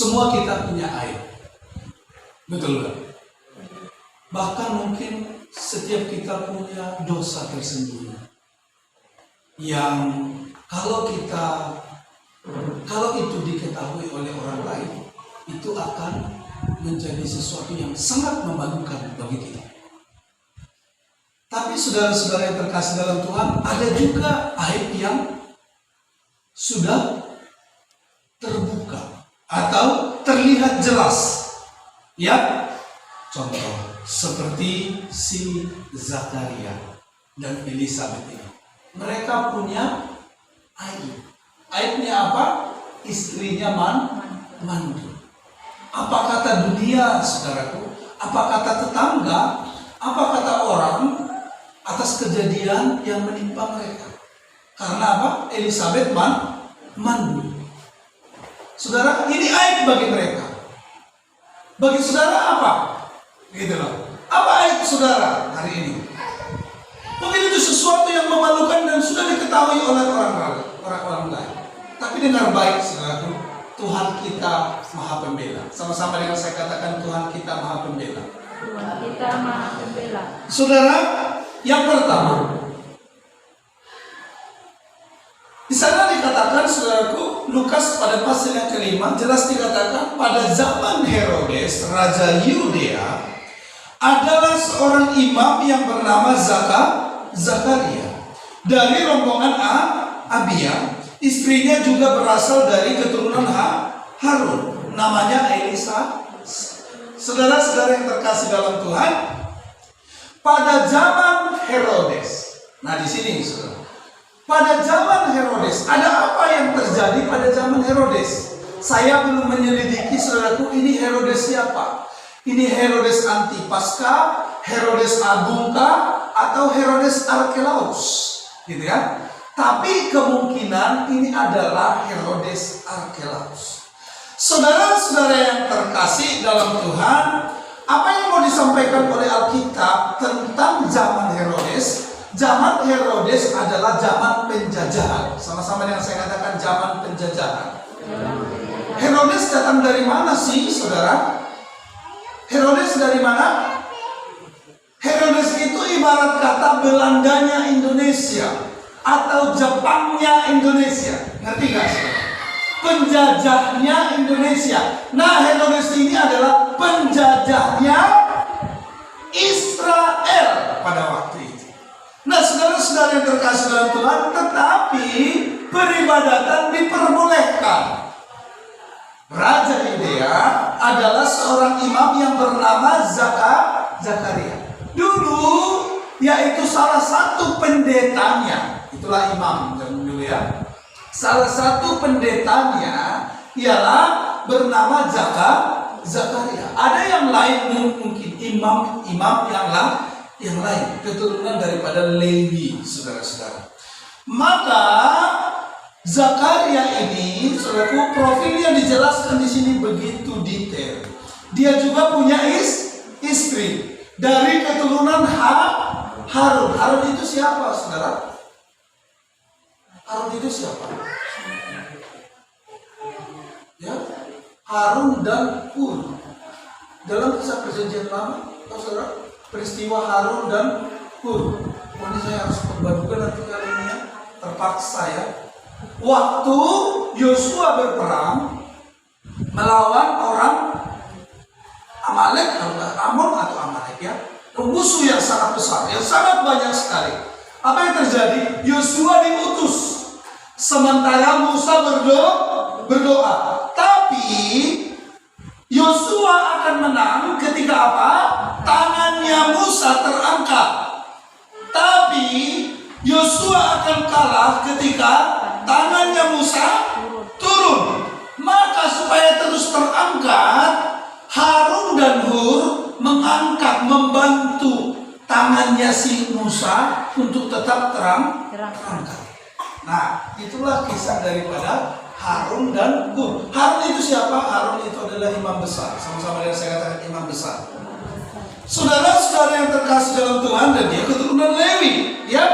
Semua kita punya aib. Betul nggak? Bahkan mungkin setiap kita punya dosa tersembunyi yang kalau itu diketahui oleh orang lain, itu akan menjadi sesuatu yang sangat memalukan bagi kita. Tapi saudara-saudara yang terkasih dalam Tuhan, ada juga aib yang sudah terbuka atau terlihat jelas. Ya, contoh seperti si Zakaria dan Elisabeth ini. Mereka punya aib. Aibnya apa? Istrinya mandul. Apa kata dunia, saudaraku? Apa kata tetangga? Apa kata orang atas kejadian yang menimpa mereka? Karena apa? Elisabeth mandul. Saudara, ini aib bagi mereka. Bagi saudara apa? Gitu loh. Apa aib saudara hari ini? Mungkin itu sesuatu yang memalukan dan sudah diketahui oleh orang-orang lain. Tapi dengar baik, saudaraku, Tuhan kita Maha Pembela. Sama-sama dengan saya katakan, Tuhan kita Maha Pembela. Tuhan kita Maha Pembela. Saudara, yang pertama, di sana dikatakan, saudaraku, Lukas pada pasal yang kelima jelas dikatakan pada zaman Herodes, Raja Yudea, adalah seorang imam yang bernama Zakaria dari rombongan Abia. Istrinya juga berasal dari keturunan Harun, namanya Elisa. Saudara-saudara yang terkasih dalam Tuhan, pada zaman Herodes. Nah, di sini, saudara. Pada zaman Herodes, ada apa yang terjadi pada zaman Herodes? Saya belum menyelidiki, saudaraku, ini Herodes siapa? Ini Herodes Antipaska, Herodes Agungka, atau Herodes Arkelaus, gitu ya. Tapi kemungkinan ini adalah Herodes Arkelaus. Saudara-saudara yang terkasih dalam Tuhan, apa yang mau disampaikan oleh Alkitab tentang zaman Herodes? Zaman Herodes adalah zaman penjajahan. Sama-sama dengan saya katakan, zaman penjajahan. Herodes datang dari mana sih, saudara? Herodes dari mana? Herodes itu ibarat kata Belandanya Indonesia atau Jepangnya Indonesia. Ngerti gak, saudara? Penjajahnya Indonesia. Nah, Herodes ini adalah penjajahnya Israel pada waktu itu. Nah, saudara-saudara yang terkasih dalam Tuhan, tetapi peribadatan diperbolehkan. Raja Yudea adalah seorang imam yang bernama Zakaria. Dulu, yaitu salah satu pendetanya. Itulah imam dulu ya. Salah satu pendetanya ialah bernama Zakaria. Ada yang lain mungkin imam yang lain, keturunan daripada Lewi, saudara-saudara. Maka Zakaria ini, saudaraku, profilnya dijelaskan di sini begitu detail. Dia juga punya istri dari keturunan Harun. Harun itu siapa, saudara? Harun itu siapa? Ya, Harun dan Hur. Dalam kisah Perjanjian Lama, saudara, peristiwa Harun dan Hur. Ini saya harus membadukan nanti kali ini ya, terpaksa ya. Waktu Yosua berperang melawan orang Amalek, Amon atau Amalek ya, musuh yang sangat besar, yang sangat banyak sekali. Apa yang terjadi? Yosua diutus, sementara Musa berdoa. Tapi Yosua akan menang ketika apa? Tangannya Musa terangkat. Tapi Yosua akan kalah ketika tangannya Musa turun. Maka supaya terus terangkat, Harun dan Hur membantu tangannya si Musa untuk tetap terangkat. Nah, itulah kisah daripada Harun dan Hur. Harun itu siapa? Harun itu adalah imam besar. Sama-sama dengan saya katakan, imam besar. Saudara-saudara yang terkasih dalam Tuhan, dan dia keturunan Lewi, ya.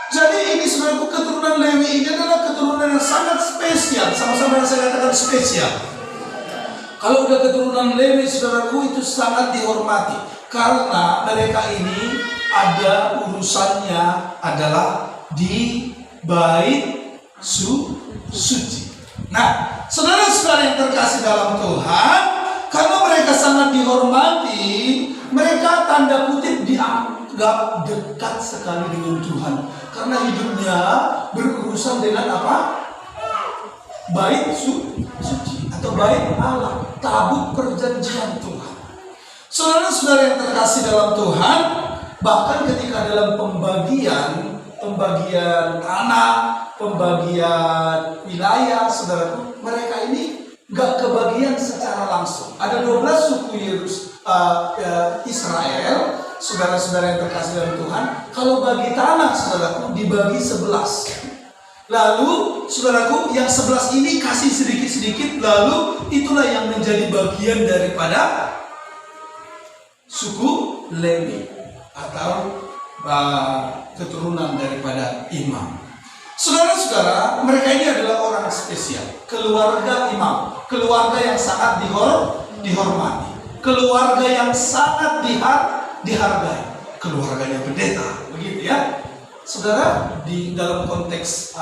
Jadi ini saudaraku, keturunan Lewi ini adalah keturunan yang sangat spesial. Sama-sama dengan saya katakan spesial. Kalau udah keturunan Lewi, saudaraku, itu sangat dihormati. Karena mereka ini ada urusannya adalah di bait suci. Nah, saudara-saudara yang terkasih dalam Tuhan, karena mereka sangat dihormati, mereka tanda kutip dianggap dekat sekali dengan Tuhan. Karena hidupnya berurusan dengan apa? Bait suci atau bait Allah, tabut perjanjian Tuhan. Saudara-saudara yang terkasih dalam Tuhan, bahkan ketika dalam pembagian tanah, pembagian wilayah, saudaraku, mereka ini gak kebagian secara langsung. Ada 12 suku Israel, saudara-saudara yang terkasih dalam Tuhan. Kalau bagi tanah, saudaraku, dibagi 11. Lalu, saudaraku, yang 11 ini kasih sedikit-sedikit, lalu itulah yang menjadi bagian daripada suku Lewi atau keturunan daripada imam. Saudara-saudara, mereka ini adalah orang spesial, keluarga imam, keluarga yang sangat dihormati, keluarga yang sangat dihargai, keluarganya pendeta, begitu ya. Saudara, di dalam konteks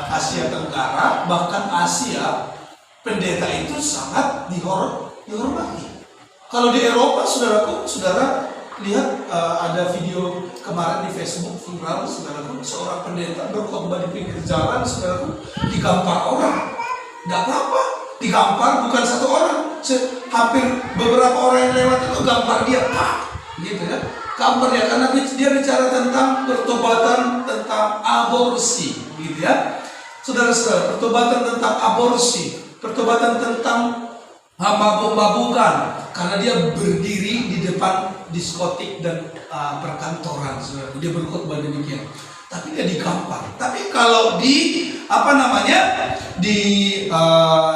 Asia Tenggara, bahkan Asia, pendeta itu sangat dihormati. Kalau di Eropa, saudara lihat ada video kemarin di Facebook viral, saudaraku, seorang pendeta berkhotbah di pinggir jalan, saudaraku, digampar orang. Tidak apa-apa, digampar bukan satu orang, hampir beberapa orang yang lewat itu gampar dia, gitu ya. Gampar ya, karena dia bicara tentang pertobatan tentang aborsi, gitu ya. Saudara-saudara, pertobatan tentang aborsi, pertobatan tentang mabuk-mabukan, karena dia berdiri di depan diskotik dan perkantoran, saudara. Dia berkhotbah demikian. Tapi dia digampar. Tapi kalau di di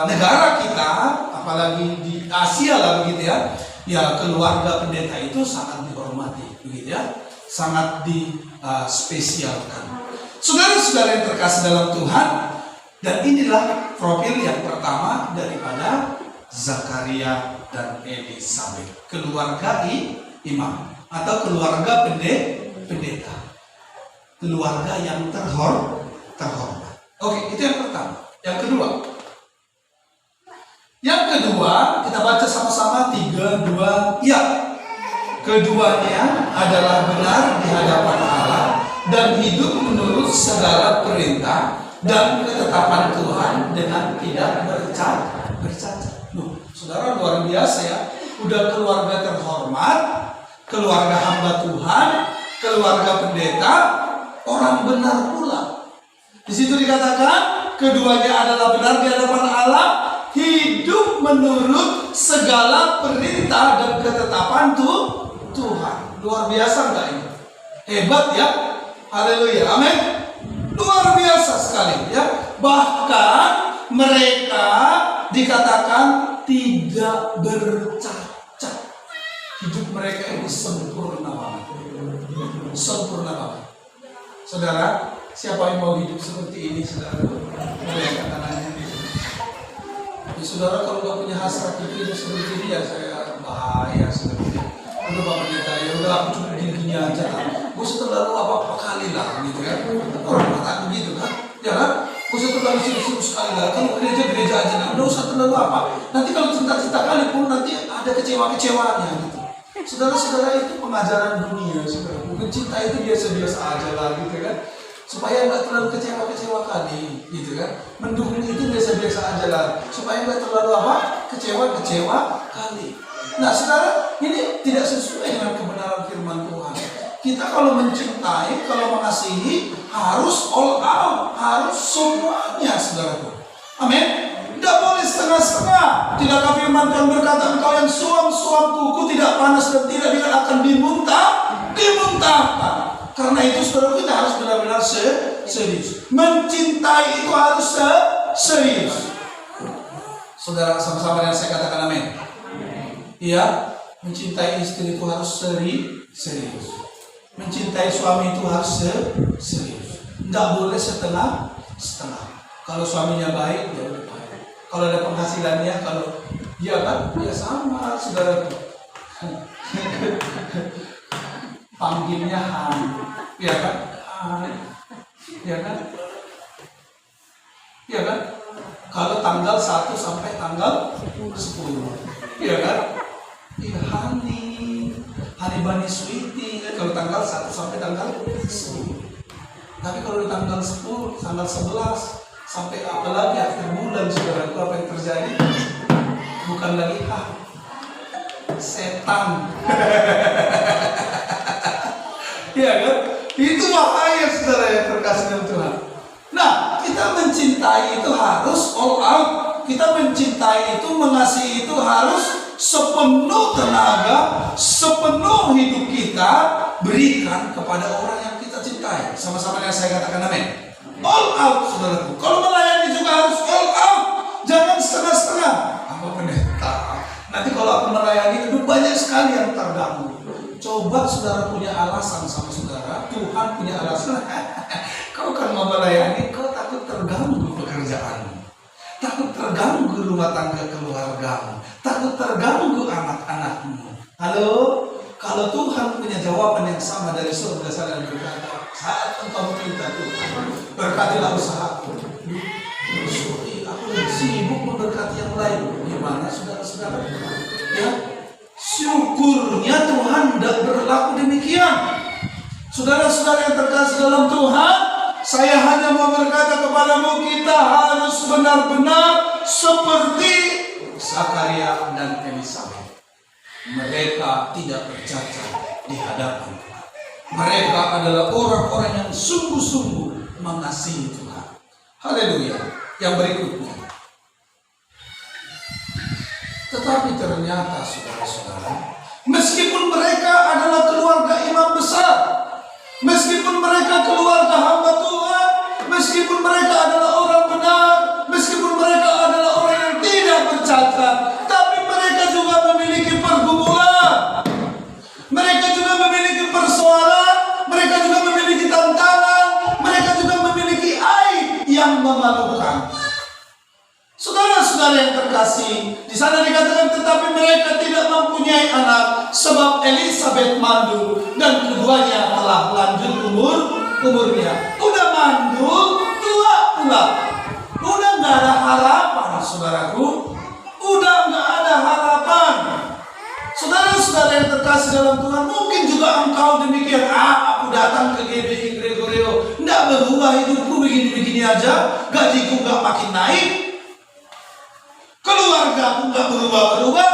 negara kita, apalagi di Asia lah begitu ya, ya keluarga pendeta itu sangat dihormati, begitu ya, sangat dispesialkan. Saudara-saudara yang terkasih dalam Tuhan, dan inilah profil yang pertama daripada Zakaria dan Elisabet, keluarga imam atau keluarga pendeta, keluarga yang terhormat. Oke, itu yang pertama. Yang kedua, kita baca sama-sama 3, 2, ya. Keduanya adalah benar di hadapan Allah dan hidup menurut segala perintah dan ketetapan Tuhan dengan tidak bercacat. Saudara, luar biasa ya. Udah keluarga terhormat, keluarga hamba Tuhan, keluarga pendeta, orang benar pula. Di situ dikatakan keduanya adalah benar di hadapan Allah, hidup menurut segala perintah dan ketetapan Tuhan. Luar biasa enggak ini? Hebat ya. Haleluya. Amin. Luar biasa sekali ya. Bahkan mereka dikatakan tidak bercacat. Hidup mereka ini sempurna banget. Sempurna banget. Saudara, siapa yang mau hidup seperti ini, saudara? Boleh angkat tangannya. Ya, saudara, kalau nggak punya hasrat hidup seperti ini, ya saya bahaya sebenarnya. Udah Pak Pendeta, ya udah aku cuma gini aja lah. Gue terlalu apa-apa kali lah, gitu kan? Orang kata begitu kan? Ya kan? Gue terlalu serius sekali lah. Kalau gereja aja lah, nggak usah terlalu apa. Nanti kalau cinta-cinta kali pun nanti ada kecewa-kecewaannya gitu. Saudara-saudara, itu pengajaran dunia, saudara. Mungkin cinta itu biasa-biasa aja lah, gitu kan? Supaya nggak terlalu kecewa kali, gitu kan? Mendukung itu biasa-biasa aja lah, supaya nggak terlalu kecewa kali. Nah, saudara, ini tidak sesuai dengan kebenaran firman Tuhan. Kita kalau mencintai, kalau mengasihi, harus all out, harus semuanya, saudaraku. Amin. Tidak boleh setengah-setengah. Tidakkah firman Tuhan berkata, engkau yang suam kuku tidak panas dan tidak akan dimuntahkan. Karena itu, saudara, kita harus benar-benar serius. Mencintai itu harus serius. Saudara, sama-sama yang saya katakan amin. Iya, mencintai istri itu harus serius. Mencintai suami itu harus serius. Nggak boleh setengah-setengah. Kalau suaminya baik, ya udah baik. Kalau ada penghasilannya, kalau Iya kan? Ya sama, saudara. Panggilnya Han, ya kan? Han, ya kan? Ya kan? Kalau tanggal 1 sampai tanggal 10, ya kan? Iya, Hani Bani Sweetie kan? Kalau tanggal 1 sampai tanggal 10. Tapi kalau di tanggal 10, tanggal 11 sampai apalagi akhir bulan, saudara, itu apa yang terjadi? Bukan lagi setan. Iya kan? Itu bahaya, saudara yang terkasih dalam Tuhan. Nah, kita mencintai itu harus all out. Kita mencintai itu, mengasihi itu harus sepenuh tenaga, sepenuh hidup kita berikan kepada orang yang kita cintai. Sama-sama yang saya katakan amin. All out, saudaraku. Kalau melayani juga harus all out. Jangan setengah-setengah. Apa pendeta? Nanti kalau aku melayani itu banyak sekali yang terganggu. Coba saudara punya alasan sama saudara, Tuhan punya alasan. Kau kan mau melayani, kau takut terganggu pekerjaanmu, takut terganggu rumah tangga keluargamu, takut terganggu anak-anakmu. Halo, kalau Tuhan punya jawaban yang sama dari surga sana dan berkata, saat engkau minta Tuhan, berkatilah usahaku. Sorry, aku lagi sibuk memberkati yang lain. Gimana saudara-saudara? Ya, syukurnya Tuhan tidak berlaku demikian. Saudara-saudara yang terkasih dalam Tuhan, saya hanya mau berkata kepadamu, kita harus benar-benar seperti Zakaria dan Elisabet. Mereka tidak bercacat di hadapan Tuhan. Mereka adalah orang-orang yang sungguh-sungguh mengasihi Tuhan. Haleluya. Yang berikutnya. Tetapi ternyata saudara-saudara, meskipun mereka adalah keluarga imam besar, meskipun mereka keluarga hamba Tuhan, meskipun mereka adalah orang benar, meskipun mereka adalah orang yang tidak bercacat, tapi mereka juga memiliki pergumulan, mereka juga memiliki persoalan, mereka juga memiliki tantangan, mereka juga memiliki aib yang memalukan. Saudara-saudara yang terkasih, di sana dikatakan tetapi mereka tidak mempunyai anak sebab Elisabet mandul dan keduanya telah lanjut umurnya. Udah mandul, tua pula. Udah nggak ada harapan, saudaraku. Udah nggak ada harapan. Saudara-saudara yang terkasih dalam Tuhan, mungkin juga engkau demikian. Aku datang ke GBI Gregorio, nggak berubah hidupku begini-begini aja, gajiku nggak makin naik. Keluarga aku nggak berubah-berubah,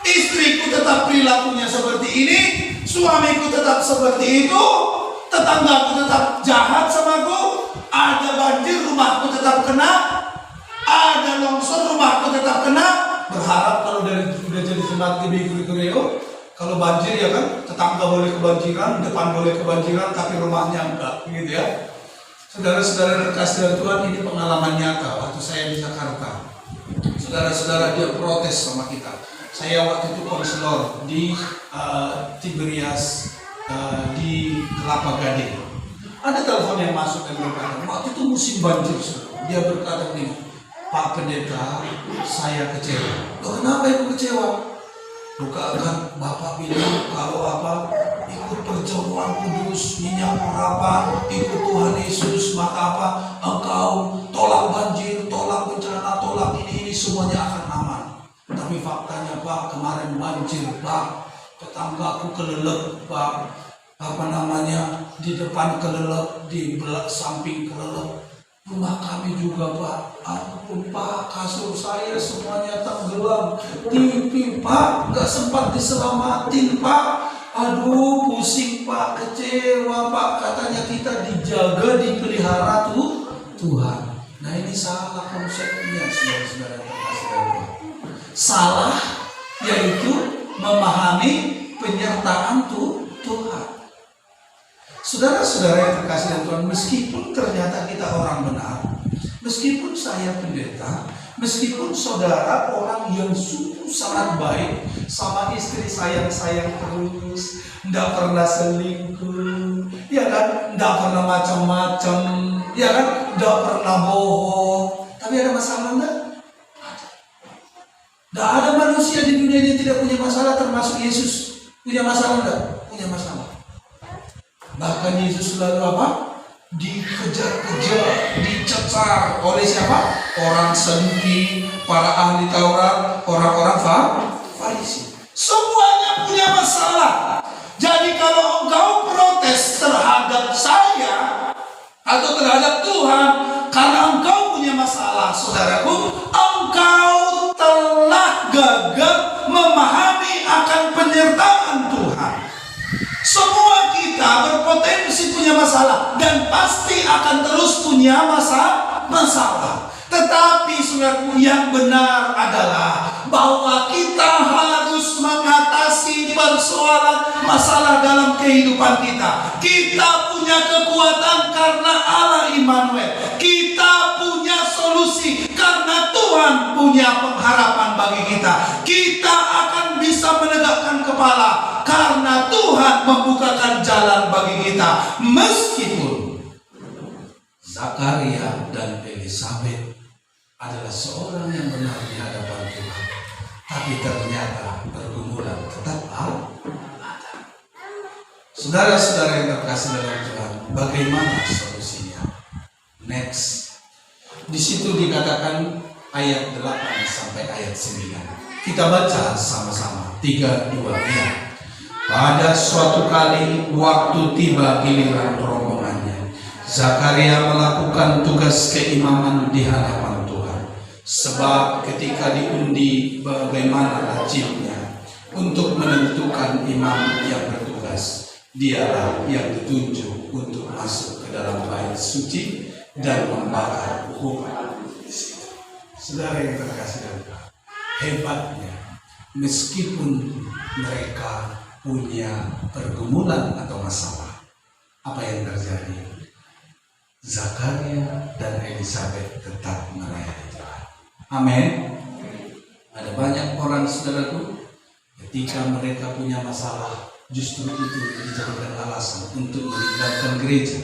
istriku tetap perilakunya seperti ini, suamiku tetap seperti itu, tetanggaku tetap jahat sama aku, ada banjir rumahku tetap kena, ada longsor rumahku tetap kena. Berharap kalau udah jadi jemaat GBI Gregorio, kalau banjir ya kan, tetangga boleh kebanjiran, depan boleh kebanjiran, tapi rumahnya enggak, gitu ya. Saudara-saudara terkasih dalam Tuhan, ini pengalaman nyata waktu saya di Jakarta. Saudara-saudara, dia protes sama kita. Saya waktu itu konselor di Tiberias di Kelapa Gading. Ada telepon yang masuk dan berkata, waktu itu musim banjir. Dia berkata begini, Pak Pendeta, saya kecewa. Loh, kenapa ibu kecewa? Bukan Bapak bilang kalau ikut perjamuan kudus, minyak urapan, ikut Tuhan Yesus, maka engkau tolak banjir, tolak bencana, tolak ini semuanya akan aman. Tapi faktanya Pak, kemarin banjir Pak, tetanggaku kelelep Pak, di depan kelelep, di samping kelelep, rumah kami juga Pak. Ampun Pak, kasur saya semuanya tenggelam, TV Pak nggak sempat diselamatin Pak. Aduh pusing Pak, kecewa Pak. Katanya kita dijaga, dipelihara Tuhan. Nah ini salah konsepnya, saudara-saudara terkasih Allah. Salah yaitu memahami penyertaan Tuhan. Saudara-saudara yang terkasih Tuhan, meskipun ternyata kita orang benar, meskipun saya pendeta, meskipun saudara orang yang sungguh sangat baik, sama istri sayang-sayang terus, tidak pernah selingkuh, ya kan, tidak pernah macam-macam, ya kan, tidak pernah bohong, tapi ada masalah enggak? Tidak ada manusia di dunia ini tidak punya masalah, termasuk Yesus. Punya masalah enggak? Punya masalah. Bahkan Yesus selalu apa? Dikejar-kejar, dicecar oleh siapa? Orang Saduki, para ahli Taurat, orang-orang Farisi. Semuanya punya masalah. Jadi kalau engkau protes terhadap saya atau terhadap Tuhan karena engkau punya masalah, saudaraku, engkau telah gagal memahami akan penyertaan Tuhan. Semua kita berpotensi punya masalah dan pasti akan terus punya masalah. Tetapi saudaraku, yang benar adalah bahwa kita harus mengatasi persoalan masalah dalam kehidupan kita. Kita punya kekuatan karena Allah Immanuel. Kita punya solusi karena Tuhan punya pengharapan bagi kita. Kita akan bisa menegakkan kepala karena Tuhan membukakan jalan bagi kita. Meskipun Zakaria dan Elisabet adalah seorang yang benar di hadapan Tuhan, tapi ternyata pergumulan tetap ada. Saudara-saudara yang terkasih dalam Tuhan, bagaimana solusinya? Next. Di situ dikatakan ayat 8 sampai ayat 9. Kita baca sama-sama. 3, 2, ya. Pada suatu kali waktu tiba giliran rombongannya, Zakaria melakukan tugas keimaman di hadapan Tuhan. Sebab ketika diundi bagaimana wajibnya untuk menentukan imam yang bertugas, dialah yang ditunjuk untuk masuk ke dalam bait suci dan membakar hukuman di situ. Saudara yang terkasih dalam Tuhan, hebatnya meskipun mereka punya pergumulan atau masalah, apa yang terjadi? Zakaria dan Elisabet tetap melayani Tuhan. Amin. Ada banyak orang, saudaraku, ketika mereka punya masalah, justru itu dijadikan alasan untuk meninggalkan gereja.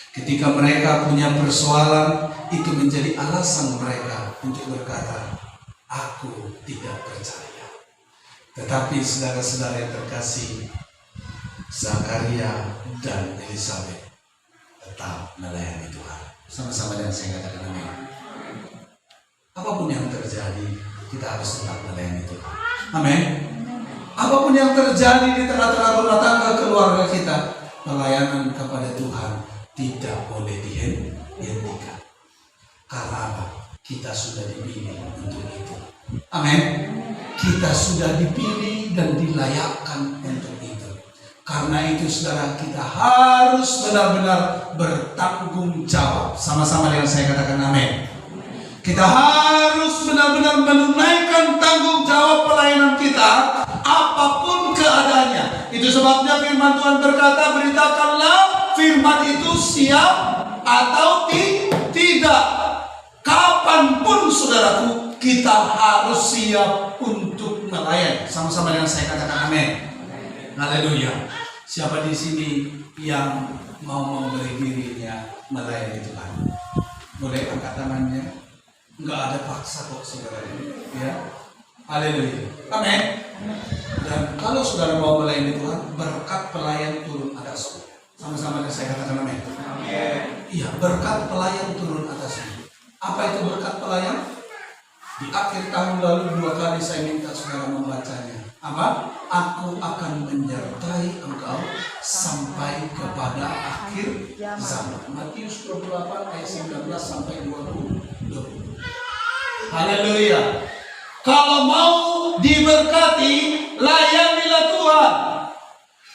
Ketika mereka punya persoalan, itu menjadi alasan mereka untuk berkata, aku tidak percaya. Tetapi saudara-saudara yang terkasih, Zakaria dan Elisabet tetap melayani Tuhan. Sama-sama dengan saya katakan amin. Apapun yang terjadi, kita harus tetap melayani Tuhan. Amin. Apapun yang terjadi di tengah-tengah rumah tangga keluarga kita, pelayanan kepada Tuhan tidak boleh dihentikan. Karena apa? Kita sudah dipilih untuk itu. Amin. Kita sudah dipilih dan dilayakkan untuk itu. Karena itu saudara, kita harus benar-benar bertanggung jawab. Sama-sama dengan saya katakan amin. Kita harus benar-benar menunaikan tanggung jawab pelayanan kita, apapun keadaannya. Itu sebabnya firman Tuhan berkata, beritakanlah firman itu siap atau tidak. Kapanpun saudaraku, kita harus siap untuk melayani. Sama-sama dengan saya katakan amin. Haleluya. Siapa di sini yang mau memberi dirinya melayani Tuhan? Boleh angkat tangannya. Enggak ada paksa kok saudara ini, ya. Haleluya. Amin. Dan kalau saudara mau melayani Tuhan, berkat pelayan turun atasmu. Sama-sama dengan saya katakan amin. Amin. Iya, berkat pelayan turun atasmu. Apa itu berkat pelayan? Di akhir tahun lalu 2 kali saya minta saudara membacanya. Apa? Aku akan menyertai engkau sampai kepada akhir zaman. Matius 28 ayat 19 sampai 20. Haleluya. Kalau mau diberkati, layanilah Tuhan.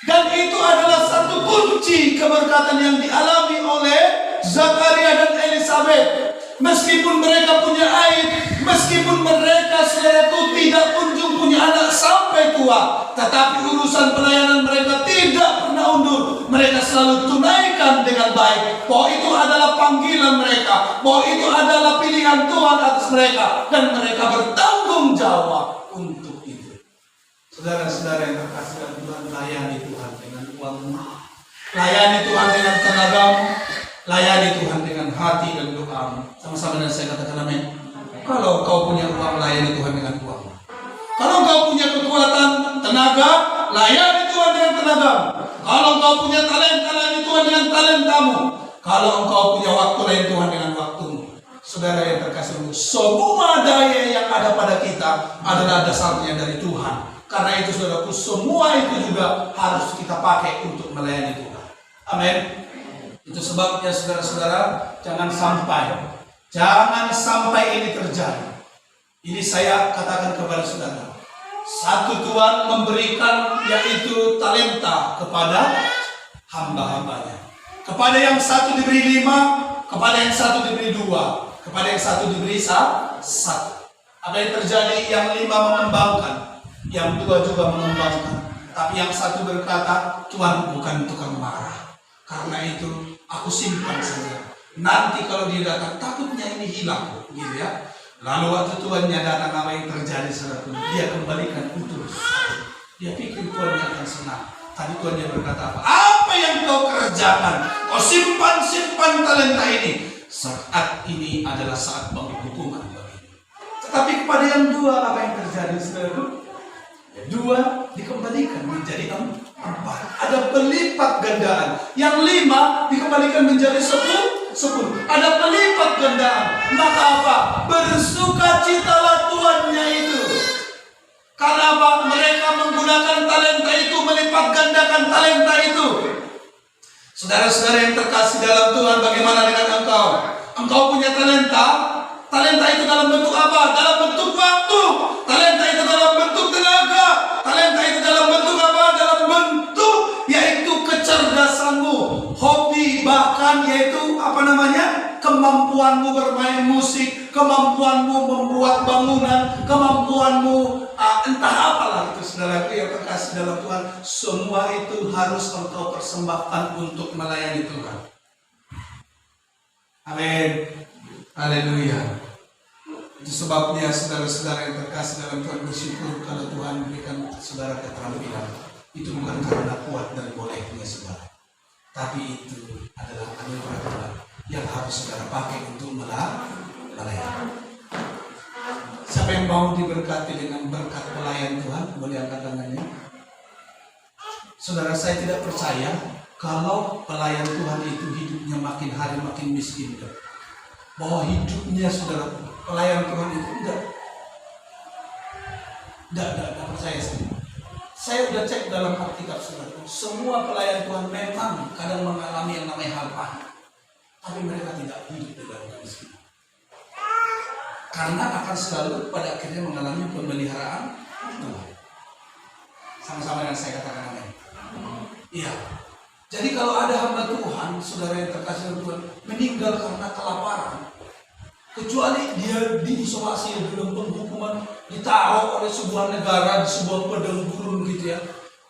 Dan itu adalah satu kunci keberkatan yang dialami oleh Zakaria dan Elisabet. Meskipun mereka punya aib, meskipun mereka saudaraku tidak kunjung punya anak sampai tua, tetapi urusan pelayanan mereka tidak pernah undur. Mereka selalu tunaikan dengan baik. Bahwa itu adalah panggilan mereka, bahwa itu adalah pilihan Tuhan atas mereka, dan mereka bertanggung jawab untuk itu. Saudara-saudara yang terkasih dalam Tuhan, layani Tuhan dengan uangmu, layani Tuhan dengan tenagamu, layani Tuhan dengan hati dan doamu. Sama-sama dengan saya katakan amin. Kalau kau punya uang, layani Tuhan dengan uang. Kalau engkau punya kekuatan, tenaga, layani Tuhan dengan tenaga. Kalau engkau punya talenta, layani Tuhan dengan talentamu. Kalau engkau punya waktu, layani Tuhan dengan waktumu. Saudara yang terkasih, semua daya yang ada pada kita adalah dasarnya dari Tuhan. Karena itu saudaraku, semua itu juga harus kita pakai untuk melayani Tuhan. Amin. Itu sebabnya saudara-saudara, jangan sampai ini terjadi. Ini saya katakan kepada saudara. Satu, Tuhan memberikan yaitu talenta kepada hamba-hambanya. Kepada yang satu diberi 5, kepada yang satu diberi 2, kepada yang satu diberi 1. Apa yang terjadi? Yang 5 mengembangkan, yang 2 juga mengembangkan. Tapi yang satu berkata, Tuhan bukan tukang marah. Karena itu aku simpan saja. Nanti kalau dia datang, takutnya ini hilang, gitu ya. Lalu waktu Tuhannya datang, apa yang terjadi saudara? Dia kembalikan utuh. Dia pikir Tuhannya akan senang. Tadi Tuhannya berkata apa? Apa yang kau kerjakan? Kau simpan talenta ini. Saat ini adalah saat hukuman bagimu. Tetapi kepada yang 2, apa yang terjadi saudara? 2 dikembalikan menjadi 4. Ada pelipat gandaan. Yang 5 dikembalikan menjadi 10. Ada pelipat gandaan. Maka apa? Bersukacitalah Tuhannya itu. Karena apa? Mereka menggunakan talenta itu, melipat gandakan talenta itu. Saudara-saudara yang terkasih dalam Tuhan, bagaimana dengan engkau? Engkau punya talenta. Talenta itu dalam bentuk apa? Dalam bentuk waktu. Talenta itu dalam bentuk tenaga. Talenta itu dalam bentuk apa? Dalam bentuk yaitu kecerdasanmu, hobi, bahkan yaitu kemampuanmu bermain musik, kemampuanmu membuat bangunan, kemampuanmu entah apalah itu saudaraku yang terkasih dalam Tuhan. Semua itu harus engkau persembahkan untuk melayani Tuhan. Amin. Haleluya. Itu sebabnya saudara-saudara yang terkasih dalam Tuhan, bersyukur kalau Tuhan berikan saudara keterampilan. Itu bukan karena kuat dan bolehnya saudara, tapi itu adalah anugerah Tuhan yang harus saudara pakai untuk melayani. Siapa yang mau diberkati dengan berkat pelayan Tuhan, boleh angkat tangannya. Saudara, saya tidak percaya kalau pelayan Tuhan itu hidupnya makin hari makin miskin. Bahwa hidupnya saudara pelayan Tuhan itu enggak percaya saya. Saya sudah cek dalam Alkitab saudara, semua pelayan Tuhan memang kadang mengalami yang namanya hal pahit, tapi mereka tidak hidup dalam kemiskinan. Karena akan selalu pada akhirnya mengalami pemeliharaan Tuhan. Sama-sama dengan saya katakan amin. Iya. Jadi kalau ada hamba Tuhan, saudara yang terkasih Tuhan, meninggal karena kelaparan, kecuali dia diisolasi dalam penghukuman, ditaruh oleh sebuah negara di sebuah padang gurun gitu ya,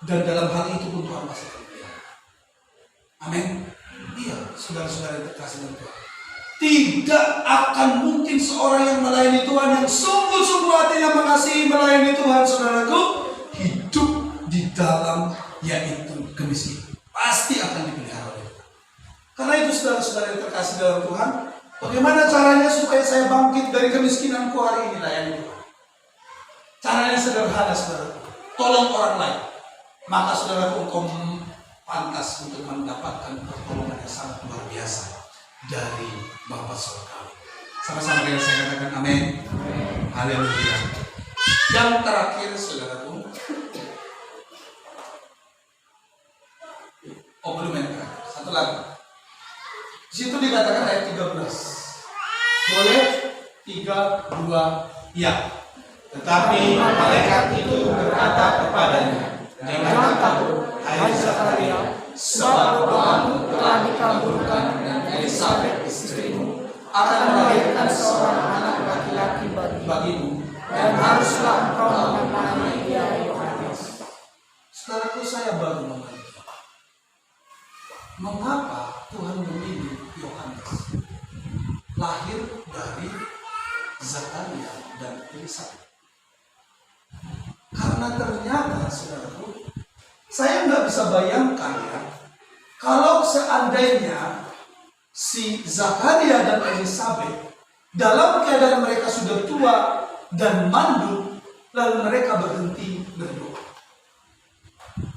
dan dalam hal itu pun Tuhan masih berpihak. Amin. Iya, saudara-saudara yang terkasih Tuhan. Tidak akan mungkin seorang yang melayani Tuhan, yang sungguh-sungguh hatinya mengasihi melayani Tuhan, saudaraku, hidup di dalam yaitu kemiskinan. Pasti akan dipelihara oleh Tuhan. Karena itu saudara-saudara yang terkasih dalam Tuhan, bagaimana caranya supaya saya bangkit dari kemiskinanku hari ini layani Tuhan? Caranya sederhana saudara, tolong orang lain. Maka saudaraku, engkau pantas untuk mendapatkan pertolongan yang sangat luar biasa dari Bapa Surgawi. Sama-sama dengan saya katakan amin. Haleluya. Yang terakhir saudaraku, belum satu lagi. Di situ dikatakan ayat 13. Boleh 3, 2, ya. Tetapi malaikat itu berkata kepadanya, jangan takut, hai Zakaria, sebab doamu telah dikabulkan dan Elisabet istrimu akan melahirkan seorang anak laki-laki bagimu, dan haruslah engkau menamai dia Yohanes. Saudaraku, saya baru mengerti mengapa Tuhan memilih Yohanes lahir dari Zakaria dan Elisabet. Karena ternyata saudaraku, saya nggak bisa bayangkan ya, kalau seandainya si Zakaria dan Elisabet dalam keadaan mereka sudah tua dan mandul, lalu mereka berhenti berdoa.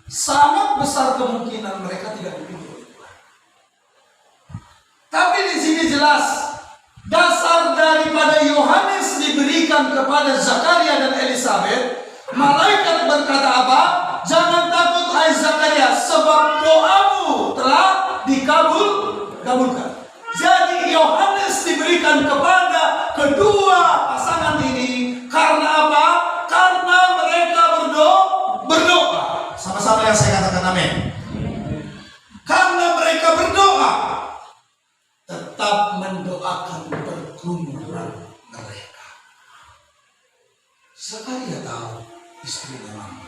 Sangat besar kemungkinan mereka tidak dipimpin oleh Tuhan. Tapi di sini jelas dasar daripada Yohanes diberikan kepada Zakaria dan Elisabet. Malaikat berkata apa? Jangan takut hai Zakaria, sebab doamu telah dikabulkan. Jadi Yohanes diberikan kepada kedua pasangan ini karena apa? Karena mereka berdoa. Sama-sama yang saya katakan amin. Karena mereka berdoa, tetap mendoakan pergumulan mereka. Zakaria tahu istrinya mati.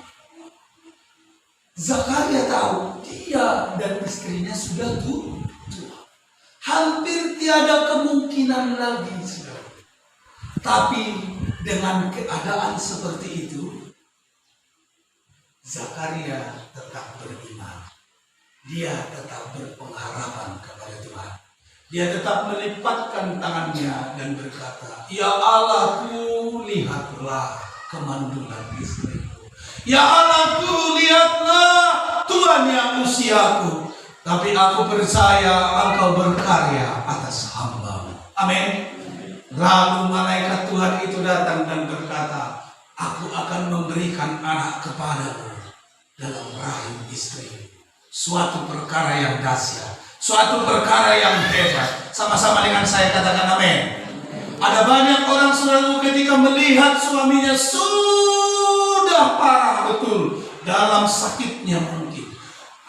Zakaria tahu dia dan istrinya sudah tua. Hampir tiada kemungkinan lagi, saudara. Tapi dengan keadaan seperti itu, Zakaria tetap beriman. Dia tetap berpengharapan kepada Tuhan. Dia tetap melipatkan tangannya dan berkata, Ya Allahku, lihatlah kemandulan istriku. Ya Allahku, lihatlah Tuhan yang usiaku. Tapi aku percaya Engkau berkarya atas hamba-Mu. Amin. Lalu malaikat Tuhan itu datang dan berkata, Aku akan memberikan anak kepadamu dalam rahim istri. Suatu perkara yang dahsyat, suatu perkara yang hebat. Sama-sama dengan saya katakan amin. Ada banyak orang saudara ketika melihat suaminya sudah parah betul dalam sakitnya mungkin.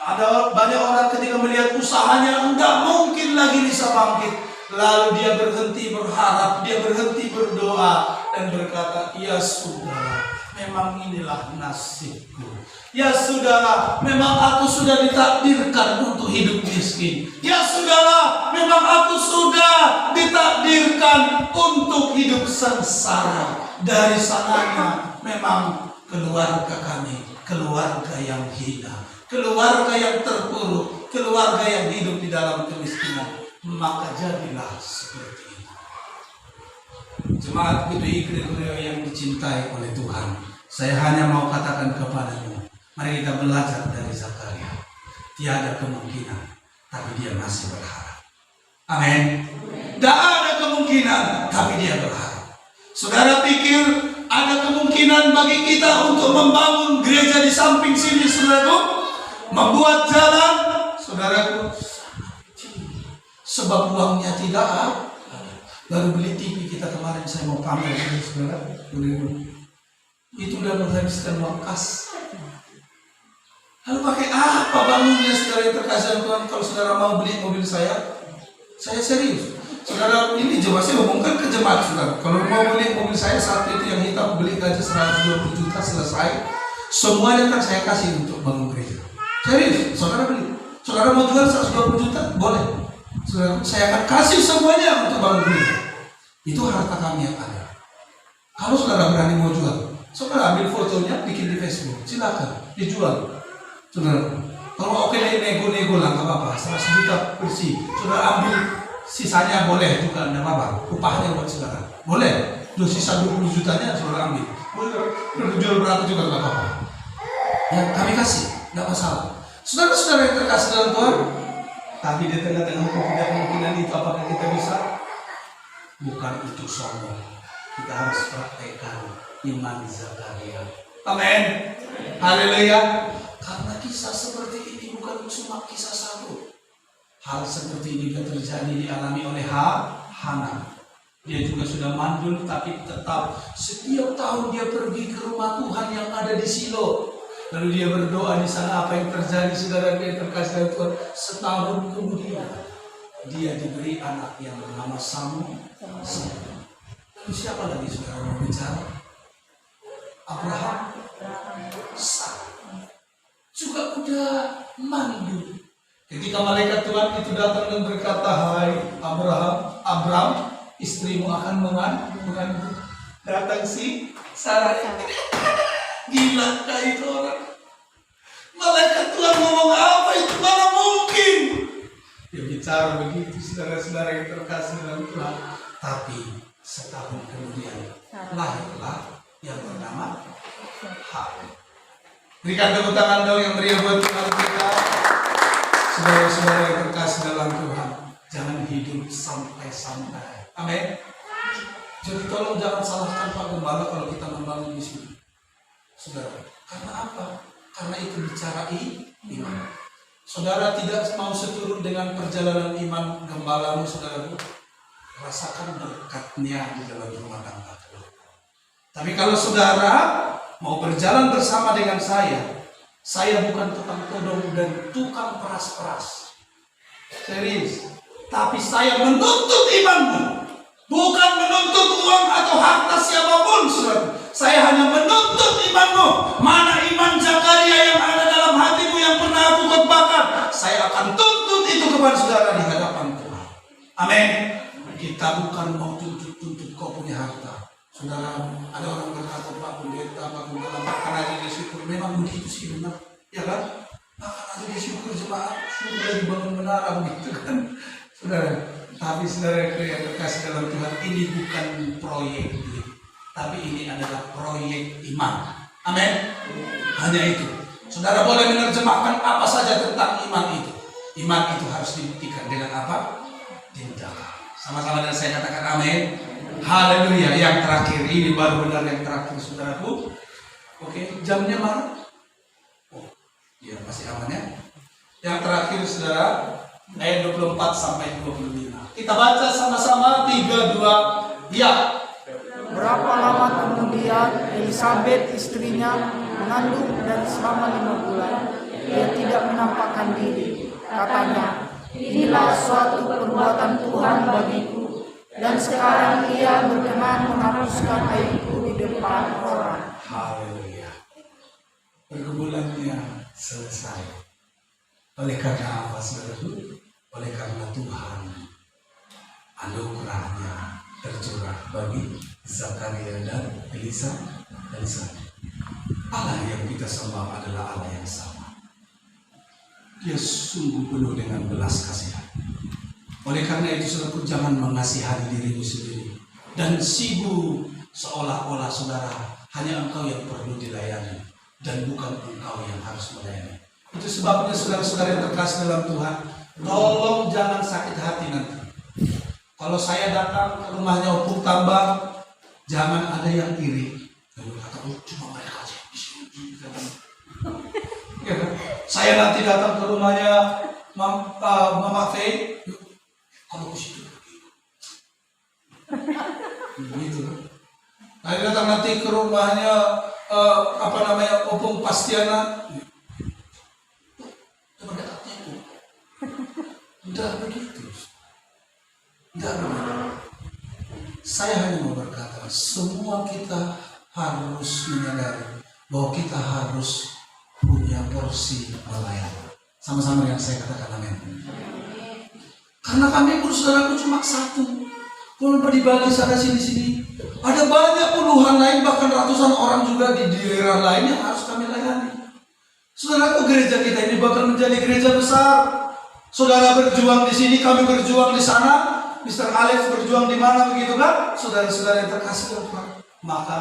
Ada banyak orang ketika melihat usahanya enggak mungkin lagi bisa bangkit. Lalu dia berhenti berharap, dia berhenti berdoa dan berkata, Ya sudah, memang inilah nasibku. Ya sudahlah, memang aku sudah ditakdirkan untuk hidup miskin. Ya sudahlah, memang aku sudah ditakdirkan untuk hidup sengsara. Dari sananya memang keluarga kami, keluarga yang hina, keluarga yang terpuruk, keluarga yang hidup di dalam kemiskinan. Maka jadilah seperti itu. Jemaat GPI yang dicintai oleh Tuhan, saya hanya mau katakan kepadamu, mari kita belajar dari Zakaria. Tiada kemungkinan, tapi dia masih berharap. Amin. Tidak ada kemungkinan, tapi dia berharap. Saudara pikir ada kemungkinan bagi kita untuk membangun gereja di samping sini, saudaraku? Membuat jalan, saudaraku? Sebab uangnya tidak ada. Baru beli TV kita kemarin, saya mau pamer, saudara. Itu udah menghabiskan uang kas. Lalu pakai apa bangunnya, saudara yang terkasih Tuhan? Kalau saudara mau beli mobil saya serius. Saudara, ini jemaat saya umumkan ke jemaat, saudara. Kalau mau beli mobil saya saat itu yang hitam, beli gaji 120 juta selesai. Semuanya kan saya kasih untuk bangun gereja. Serius, saudara beli. Saudara mau jual 120 juta, boleh. Saudara, saya akan kasih semuanya untuk bangun gereja. Itu harta kami yang ada. Kalau saudara berani mau jual, saudara ambil fotonya, bikin di Facebook, silakan dijual. Saudara, kalau oke nego-nego lah, nggak apa-apa. 100 juta bersih, saudara ambil, sisanya boleh juga, nggak apa-apa. Upahnya buat saudara, boleh. Sisa 20 jutanya saudara ambil, boleh jual berapa juga nggak apa-apa. Ya kami kasih, nggak masalah. Saudara-saudara yang terkasih dalam Tuhan, tapi di tengah-tengah kemungkinan itu apakah kita bisa? Bukan itu sombong. Kita harus praktekkan iman Zakaria. Amin. Haleluya. Karena kisah seperti ini bukan cuma kisah satu. Hal seperti ini juga terjadi dialami oleh Hana. Dia juga sudah mandul, tapi tetap setiap tahun dia pergi ke rumah Tuhan yang ada di Silo. Lalu dia berdoa di sana. Apa yang terjadi, saudara dia terkasih Tuhan? Setahun kemudian dia diberi anak yang bernama Samuel. Lalu siapa lagi saudara mau bicara? Abraham. Juga udah mandul. Ketika malaikat Tuhan itu datang dan berkata, Hai Abraham, istrimu akan mengandung. Datang si Sarah. Gila kah itu orang? Malaikat Tuhan ngomong apa itu? Mana mungkin? Dia bicara begitu, saudara-saudara yang terkasih dalam Tuhan. Tapi setahun kemudian lahirlah yang bernama hak. Berikan tepuk tangan dong yang meriah buat Tuhan kita. Saudara-saudara yang terkasih dalam Tuhan, jangan hidup santai-santai. Amin. Jadi tolong jangan salahkan Pak Gembala kalau kita membangun di sini, saudara. Karena apa? Karena itu bicara iman. Saudara tidak mau seturut dengan perjalanan iman gembalamu, saudaraku. Rasakan berkatnya di dalam rumah tangga. Tapi kalau saudara mau berjalan bersama dengan saya bukan tukang todong dan tukang peras-peras. Serius. Tapi saya menuntut imanmu. Bukan menuntut uang atau harta siapapun, saudara. Saya hanya menuntut imanmu. Mana iman Zakaria yang ada dalam hatimu yang pernah aku khotbahkan, saya akan tuntut itu kepada saudara di hadapan Tuhan. Amin. Kita bukan mau tuntut kau punya harta. Saudara, ada orang berkata, Pak Pendeta, Pak Gembala, makan aja disyukur. Memang begitu sih, benar. Ya kan? Makan aja disyukur jemaat. Sudah dibangun menara, begitu kan. Saudara, tapi saudara yang terkasih dalam Tuhan, ini bukan proyek duit, tapi ini adalah proyek iman. Amin. Hanya itu. Saudara boleh menerjemahkan apa saja tentang iman itu. Iman itu harus dibuktikan dengan apa? Tindakan. Sama-sama dengan saya katakan amin. Haleluya. Yang terakhir, ini baru benar yang terakhir, saudaraku. Oke, jamnya mana? Oh, ya masih aman ya. Yang terakhir, saudara, ayat 24 sampai 25. Kita baca sama-sama 3, 2, ya. Berapa lama kemudian Elisabeth istrinya mengandung dan selama 5 bulan ia tidak menampakkan diri. Katanya, inilah suatu perbuatan Tuhan bagiku, dan sekarang ia berkenan menghapuskan aibku di depan orang. Haleluya. Pergumulannya selesai. Oleh karena apa, saudaraku? Oleh karena Tuhan anugerahnya tercurah bagi Zakaria dan Elisabeth. Allah yang kita sembah adalah Allah yang sama. Dia sungguh penuh dengan belas kasihan. Oleh karena itu, saudaraku, jangan mengasihani dirimu sendiri dan sibuk seolah-olah saudara hanya engkau yang perlu dilayani dan bukan engkau yang harus melayani. Itu sebabnya saudara-saudara yang terkasih dalam Tuhan, tolong jangan sakit hati nanti. Kalau saya datang ke rumahnya Opung Tambang, jangan ada yang iri. Lalu kata, oh cuma mereka aja di sini. Ya kan? Saya nanti datang ke rumahnya Mama Faye, kalau ke situ begitu. Nah, datang nanti ke rumahnya Opung Pastiana. Cuma dekatnya itu. Tidak begitu. Tidak begitu. Saya hanya mau berkata, semua kita harus menyadari bahwa kita harus punya porsi melayani. Sama-sama yang saya katakan amin. Karena kami saudaraku cuma satu. Kalau dibagi sana sini. Ada banyak puluhan lain, bahkan ratusan orang juga di daerah lain yang harus kami layani. Saudaraku, gereja kita ini bakal menjadi gereja besar. Saudara berjuang di sini, kami berjuang di sana. Mr. Alex berjuang di mana, begitu kan? Saudara-saudara yang terkasih dalam Tuhan, maka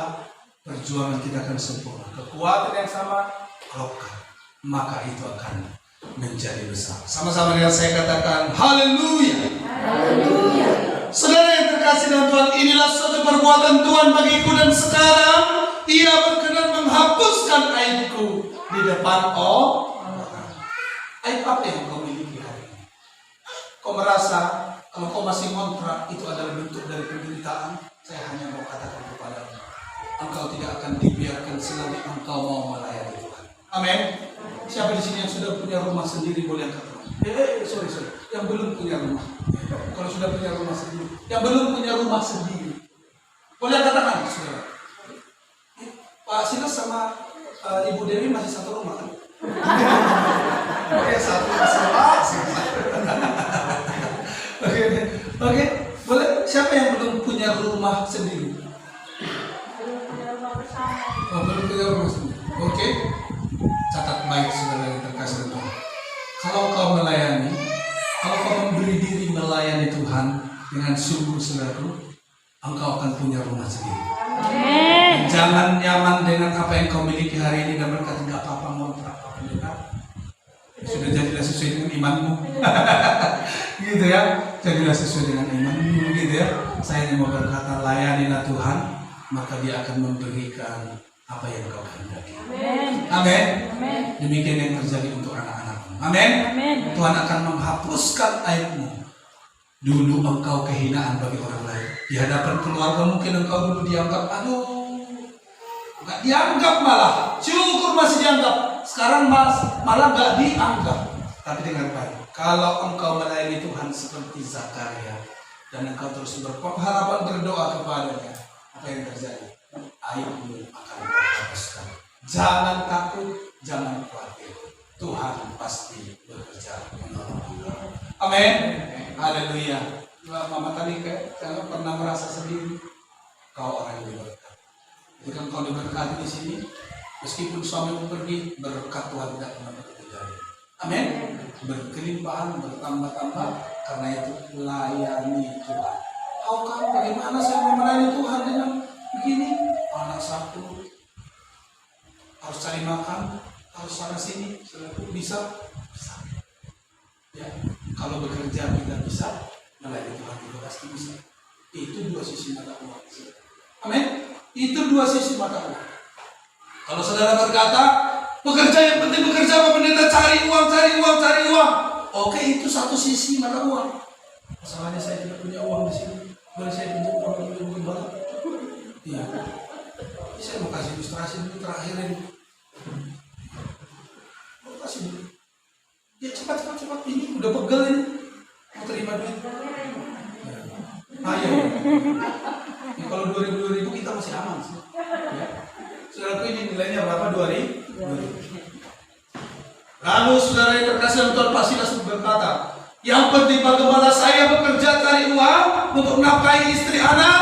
perjuangan kita akan sempurna. Kekuatan yang sama, lakukan, maka itu akan menjadi besar. Sama-sama dengan saya katakan, haleluya. Haleluya. Saudara yang terkasih dalam Tuhan, inilah suatu perbuatan Tuhan bagiku, dan sekarang ia berkenan menghapuskan aibku di depan orang. Aib apa yang kau miliki hari ini? Kau merasa kalau kau masih ngontrak itu adalah bentuk dari penderitaan? Saya hanya mau katakan kepadamu, engkau tidak akan dibiarkan selagi engkau mau melayani Tuhan. Amin. Siapa di sini yang sudah punya rumah sendiri boleh angkat tangan? Sorry. Yang belum punya rumah. Kalau sudah punya rumah sendiri, yang belum punya rumah sendiri, boleh angkat tangan, saudara. Pak Silas sama Ibu Dewi masih satu rumah kan? Oke, satu masing-masing. Oke, boleh. Siapa yang belum punya rumah sendiri? Oh, belum punya rumah sendiri. Oke, catat baik, saudara yang terkasih Tuhan. Kalau kau melayani, kalau kau memberi diri melayani Tuhan dengan sungguh, saudaraku, engkau akan punya rumah sendiri. Amin. Jangan nyaman dengan apa yang kau miliki hari ini dan berkata nggak apa-apa ngontrak apa pendeta. Sudah jadilah sesuai dengan imanmu. Gitu ya. Jadilah sesuai dengan imanmu gitu ya. Saya hanya mau berkata layanilah Tuhan, maka Dia akan memberikan apa yang kau kehendaki. Amin. Demikian yang terjadi untuk anak-anakmu. Amin. Tuhan akan menghapuskan aibmu. Dulu engkau kehinaan bagi orang lain. Di hadapan keluarga mungkin engkau dulu dianggap, aduh, nggak dianggap malah. Syukur masih dianggap. Sekarang malah nggak dianggap. Tapi dengan baik. Kalau engkau melayani Tuhan seperti Zakaria dan engkau terus berpengharapan berdoa kepadanya, apa yang terjadi? Aibmu akan terhapuskan. Jangan takut, jangan khawatir. Tuhan pasti bekerja menolong. Amin. Haleluya. Mama tadi jangan pernah merasa sendiri. Kau orang yang diberkati. Ketika kau diberkati di sini, meskipun suamimu pergi, berkat Tuhan tidak pernah terjadi. Amin. Berkelimpahan, bertambah-tambah, karena itu layani Tuhan. Kau kan bagaimana saya mau melayani Tuhan dengan begini? Anak satu harus cari makan, harus sana sini, bisa. Ya, kalau bekerja tidak bisa, melayani Tuhan juga pasti bisa. Itu dua sisi mata uang. Amin. Itu dua sisi mata uang. Kalau saudara berkata, bekerja yang penting bekerja, apa pendeta, cari uang. Oke, itu satu sisi mata uang. Masalahnya saya tidak punya uang di sini. Boleh saya pinjam uang dulu gembala? Iya. Saya mau kasih ilustrasi dulu terakhir ini. Mau kasih dulu. Ya cepat ini udah pegel ini. Mau terima duit. Ayo. Ya, kalau 2000 kita masih aman sih. Ya. Saudaraku, ini nilainya berapa? 2.000. Lalu saudara yang terkasih Tuhan pastilah berkata, yang penting bagaimana saya bekerja cari uang untuk nafkahi istri anak.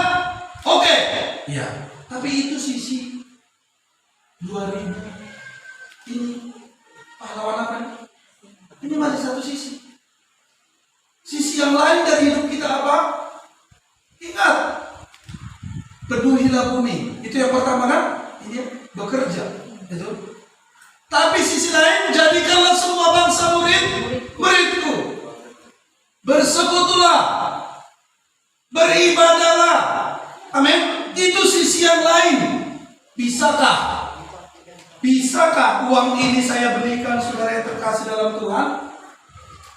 Oke. Ya. Tapi itu sisi 2.000. Ini pahlawan apa? Ini masih satu sisi. Sisi yang lain dari hidup kita apa? Ingat, penuhilah bumi. Itu yang pertama kan? Ini bekerja. Itu. Tapi sisi lain, jadikanlah semua bangsa muridku. Bersekutulah, beribadahlah. Amin. Itu sisi yang lain. Bisakah uang ini saya berikan saudara yang terkasih dalam Tuhan?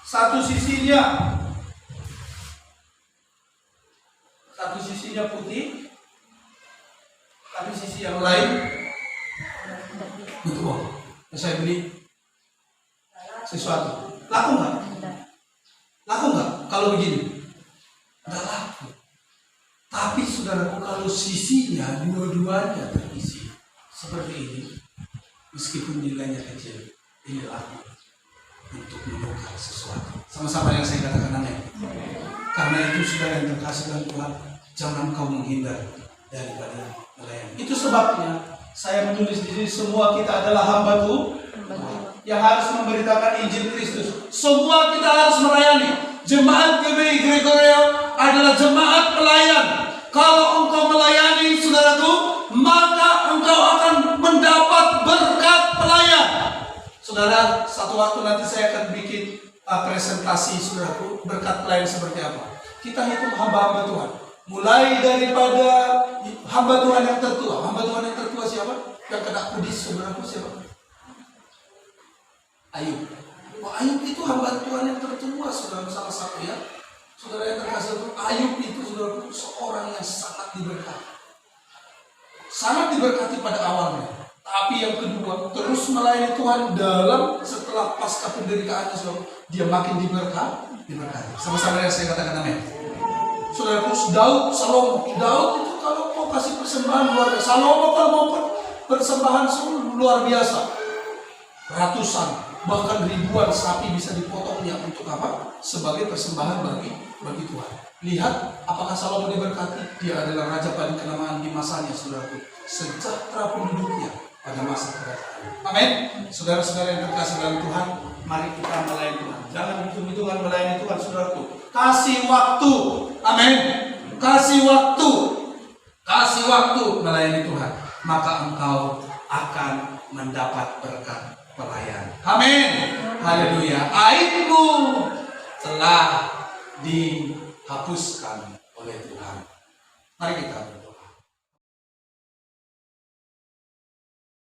Satu sisinya putih, tapi sisi yang lain itu uang. Saya beli sesuatu, laku nggak? Kalau begini, nggak laku. Tapi saudaraku, kalau sisinya dua-duanya terisi seperti ini, meskipun nilainya kecil, ini laku untuk menukar sesuatu. Sama-sama yang saya katakan amin. Karena itu saudara yang terkasih dalam Tuhan, jangan kau menghindar daripada melayani. Itu sebabnya saya menulis di sini, semua kita adalah hamba Tuhan yang harus memberitakan Injil Kristus. Semua kita harus melayani. Jemaat GBI Gregorio adalah jemaat pelayan. Kalau engkau melayani saudaraku, maka engkau akan mendapat berkat pelayan. Saudara, satu waktu nanti saya akan bikin presentasi saudaraku, berkat pelayan seperti apa. Kita hitung hamba-hamba Tuhan. Mulai daripada hamba Tuhan yang tertua. Hamba Tuhan yang tertua siapa? Yang kena kudis saudaraku siapa? Ayub. Ayub itu hamba Tuhan yang tertua, saudara, salah satu ya. Saudara yang terkasih itu, Ayub itu saudara seorang yang sangat diberkati. Sangat diberkati pada awalnya. Tapi yang kedua, terus melayani Tuhan dalam setelah pasca penderitaannya, saudara, dia makin diberkati. Sama-sama yang saya katakan amin. Saudara, Daud, Salomo. Daud itu kalau mau kasih persembahan luar biasa. Salomo kalau mau persembahan luar biasa. Ratusan, bahkan ribuan sapi bisa dipotongnya untuk apa? Sebagai persembahan bagi Tuhan. Lihat apakah Salomo diberkati? Dia adalah raja paling kenamaan di masanya, saudaraku. Sejahtera penduduknya pada masa kerajaan. Amin. Saudara-saudara yang terkasih dalam Tuhan, mari kita melayani Tuhan. Jangan hitung-hitungan melayani Tuhan, saudaraku. Kasih waktu. Amin. Kasih waktu. untuk melayani Tuhan, maka engkau akan mendapat berkat pelayan. Amin. Haleluya. Aibmu telah dihapuskan oleh Tuhan. Mari kita berdoa.